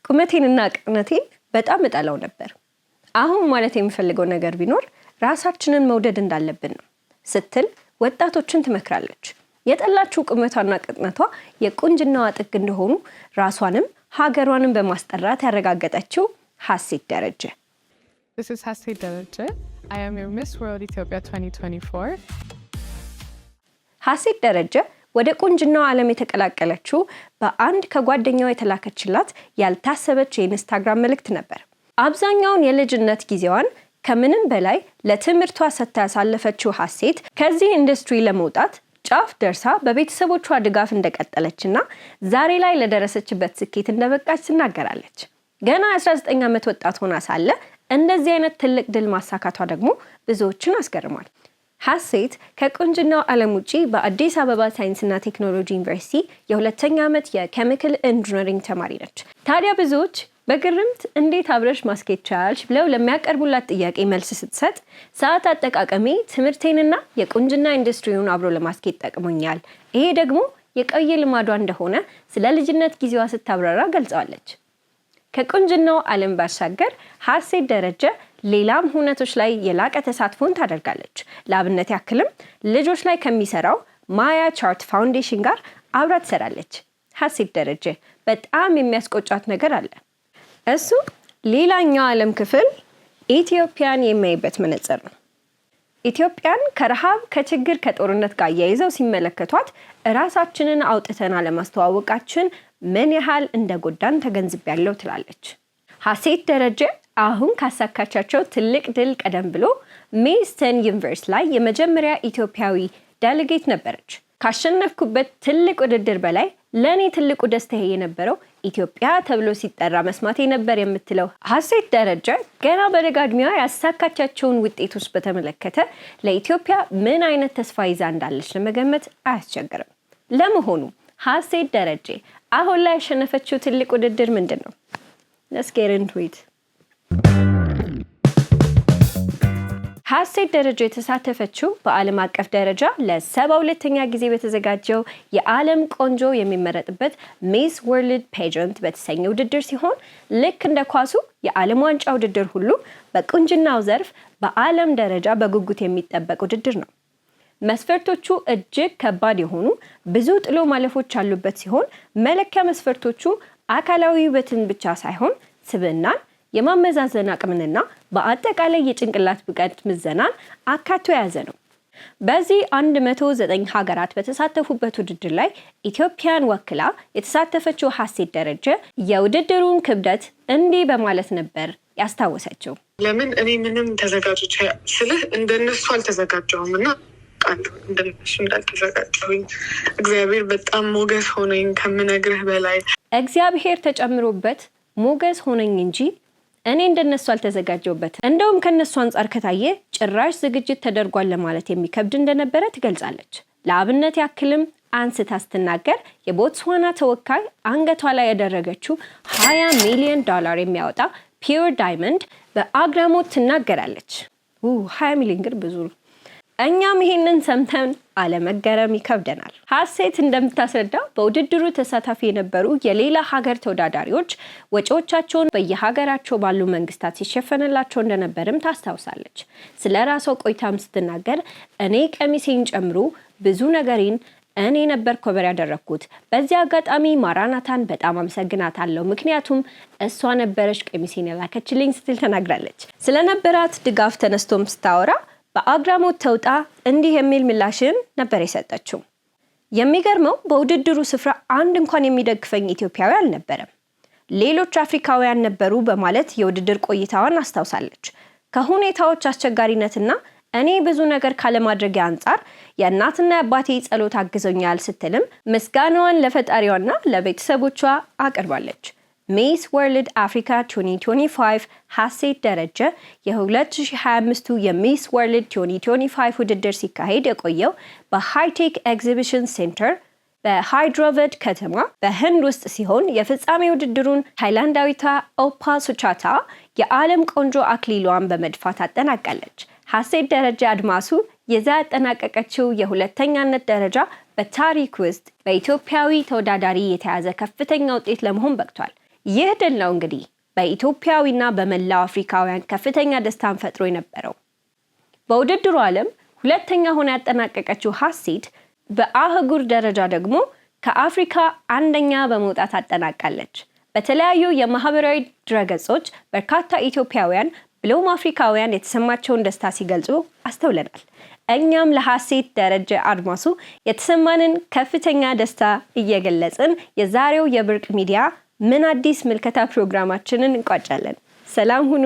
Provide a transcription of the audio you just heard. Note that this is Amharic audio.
ቁመቴንና ቅጥነቴን በጣም እጠላው ነበር። አሁን ማለት የምፈልገው ነገር ቢኖር ራሳችንን መውደድ እንዳለብን ነው ስትል ወጣቶችን ትመክራለች። የጠላችው ቁመቷና ቅጥነቷ የቁንጅናዋ ጥግ እንደሆኑ ራሷንም ሀገሯንም በማስጠራት ያረጋገጠችው ሀሴት ደረጀ። This is Haseet Daraja. I am your Miss World Ethiopia 2024. ሀሴት ደረጀ ወደ ቁንጅናው ዓለም የተቀላቀለችው በአንድ ከጓደኛዋ የተላከችላት ያልታሰበች የኢንስታግራም መልእክት ነበር። አብዛኛውን የልጅነት ጊዜዋን ከምንም በላይ ለትምህርቷ ሰጥታ ያሳለፈችው ሀሴት ከዚህ ኢንዱስትሪ ለመውጣት ጫፍ ደርሳ በቤተሰቦቿ ድጋፍ እንደቀጠለችና ዛሬ ላይ ለደረሰችበት ስኬት እንደበቃች ትናገራለች። ገና 19 ዓመት ወጣት ሆና ሳለ እንደዚህ አይነት ትልቅ ድል ማሳካቷ ደግሞ ብዙዎችን አስገርሟል። ሀሴት ከቁንጅናው ዓለም ውጪ በአዲስ አበባ ሳይንስና ቴክኖሎጂ ዩኒቨርሲቲ የሁለተኛ ዓመት የኬሚካል ኢንጂነሪንግ ተማሪ ነች። ታዲያ ብዙዎች በግርምት እንዴት አብረሽ ማስኬድ ቻልሽ ብለው ለሚያቀርቡላት ጥያቄ መልስ ስትሰጥ ሰዓት አጠቃቀሜ ትምህርቴንና የቁንጅና ኢንዱስትሪውን አብሮ ለማስኬድ ጠቅሞኛል፣ ይሄ ደግሞ የቆየ ልማዷ እንደሆነ ስለ ልጅነት ጊዜዋ ስታብራራ ገልጸዋለች። ከቁንጅናው ዓለም ባሻገር ሀሴት ደረጀ ሌላም ሁነቶች ላይ የላቀ ተሳትፎን ታደርጋለች። ለአብነት ያክልም ልጆች ላይ ከሚሰራው ማያ ቻርት ፋውንዴሽን ጋር አብራ ትሰራለች። ሀሴት ደረጀ በጣም የሚያስቆጫት ነገር አለ። እሱ ሌላኛው ዓለም ክፍል ኢትዮጵያን የሚያይበት መነጽር ነው። ኢትዮጵያን ከረሃብ፣ ከችግር፣ ከጦርነት ጋር አያይዘው ሲመለከቷት እራሳችንን አውጥተን አለማስተዋወቃችን ምን ያህል እንደጎዳን ተገንዝቤያለሁ ትላለች። ሀሴት ደረጀ አሁን ካሳካቻቸው ትልቅ ድል ቀደም ብሎ ሚስ ተን ዩኒቨርስ ላይ የመጀመሪያ ኢትዮጵያዊ ዴሌጌት ነበረች። ካሸነፍኩበት ትልቅ ውድድር በላይ ለኔ ትልቁ ደስታዬ የነበረው ኢትዮጵያ ተብሎ ሲጠራ መስማቴ ነበር የምትለው ሀሴት ደረጀ ገና በለጋ ዕድሜዋ ያሳካቻቸውን ውጤቶች በተመለከተ ለኢትዮጵያ ምን አይነት ተስፋ ይዛ እንዳለች ለመገመት አያስቸግርም። ለመሆኑ ሀሴት ደረጀ አሁን ላይ ያሸነፈችው ትልቅ ውድድር ምንድን ነው? Let's get into it. ሀሴት ደረጀ የተሳተፈችው በዓለም አቀፍ ደረጃ ለ72ኛ ጊዜ በተዘጋጀው የዓለም ቆንጆ የሚመረጥበት ሚስ ወርልድ ፔጀንት በተሰኘ ውድድር ሲሆን ልክ እንደ ኳሱ የዓለም ዋንጫ ውድድር ሁሉ በቁንጅናው ዘርፍ በዓለም ደረጃ በጉጉት የሚጠበቅ ውድድር ነው። መስፈርቶቹ እጅግ ከባድ የሆኑ ብዙ ጥሎ ማለፎች ያሉበት ሲሆን መለኪያ መስፈርቶቹ አካላዊ ውበትን ብቻ ሳይሆን ስብዕናን፣ የማመዛዘን አቅምንና በአጠቃላይ የጭንቅላት ብቃት ምዘናን አካቶ የያዘ ነው። በዚህ 109 ሀገራት በተሳተፉበት ውድድር ላይ ኢትዮጵያን ወክላ የተሳተፈችው ሀሴት ደረጀ የውድድሩን ክብደት እንዲህ በማለት ነበር ያስታወሰችው። ለምን እኔ ምንም ተዘጋጆች ስልህ እንደነሱ አልተዘጋጀሁም እና እንደነሱ እንዳልተዘጋጀሁኝ እግዚአብሔር በጣም ሞገስ ሆነኝ ከምነግርህ በላይ እግዚአብሔር ተጨምሮበት ሞገስ ሆነኝ እንጂ እኔ እንደነሱ አልተዘጋጀሁበትም። እንደውም ከነሱ አንጻር ከታየ ጭራሽ ዝግጅት ተደርጓል ለማለት የሚከብድ እንደነበረ ትገልጻለች። ለአብነት ያክልም አንስታ ስትናገር የቦትስዋና ተወካይ አንገቷ ላይ ያደረገችው $20 ሚሊዮን የሚያወጣ ፒውር ዳይመንድ በአግራሞት ትናገራለች። 20 ሚሊዮን ግን ብዙ ነው። እኛም ይሄንን ሰምተን አለመገረም ይከብደናል። ሀሴት እንደምታስረዳው በውድድሩ ተሳታፊ የነበሩ የሌላ ሀገር ተወዳዳሪዎች ወጪዎቻቸውን በየሀገራቸው ባሉ መንግስታት ሲሸፈንላቸው እንደነበርም ታስታውሳለች። ስለ ራሷ ቆይታም ስትናገር እኔ ቀሚሴን ጨምሮ ብዙ ነገሬን እኔ ነበር ኮቨር ያደረኩት። በዚህ አጋጣሚ ማራናታን በጣም አመሰግናታለሁ፣ ምክንያቱም እሷ ነበረች ቀሚሴን የላከችልኝ ስትል ተናግራለች። ስለነበራት ድጋፍ ተነስቶም ስታወራ በአግራሞት ተውጣ እንዲህ የሚል ምላሽን ነበር የሰጠችው። የሚገርመው በውድድሩ ስፍራ አንድ እንኳን የሚደግፈኝ ኢትዮጵያዊ አልነበረም፣ ሌሎች አፍሪካውያን ነበሩ በማለት የውድድር ቆይታዋን አስታውሳለች። ከሁኔታዎች አስቸጋሪነትና እኔ ብዙ ነገር ካለማድረግ አንጻር የእናትና የአባቴ ጸሎት አግዞኛል ስትልም ምስጋናዋን ለፈጣሪዋና ለቤተሰቦቿ አቅርባለች። ሚስ ወርልድ አፍሪካ 2025 ሀሴት ደረጀ የ2025 የሚስ ወርልድ 2025 ውድድር ሲካሄድ የቆየው በሃይቴክ ኤግዚቢሽን ሴንተር በሃይድራባድ ከተማ በህንድ ውስጥ ሲሆን የፍጻሜ ውድድሩን ታይላንዳዊቷ ኦፓ ሱቻታ የዓለም ቆንጆ አክሊሏን በመድፋት አጠናቃለች። ሀሴት ደረጀ አድማሱ የዛ ያጠናቀቀችው የሁለተኛነት ደረጃ በታሪክ ውስጥ በኢትዮጵያዊ ተወዳዳሪ የተያዘ ከፍተኛ ውጤት ለመሆን በቅቷል። ይህ ድል ነው እንግዲህ በኢትዮጵያዊና በመላው አፍሪካውያን ከፍተኛ ደስታን ፈጥሮ የነበረው። በውድድሩ ዓለም ሁለተኛ ሆና ያጠናቀቀችው ሀሴት በአህጉር ደረጃ ደግሞ ከአፍሪካ አንደኛ በመውጣት አጠናቃለች። በተለያዩ የማህበራዊ ድረገጾች በርካታ ኢትዮጵያውያን ብሎም አፍሪካውያን የተሰማቸውን ደስታ ሲገልጹ አስተውለናል። እኛም ለሀሴት ደረጀ አድማሱ የተሰማንን ከፍተኛ ደስታ እየገለጽን የዛሬው የብርቅ ሚዲያ ምን አዲስ ምልከታ ፕሮግራማችንን እንቋጫለን። ሰላም ሁኑ።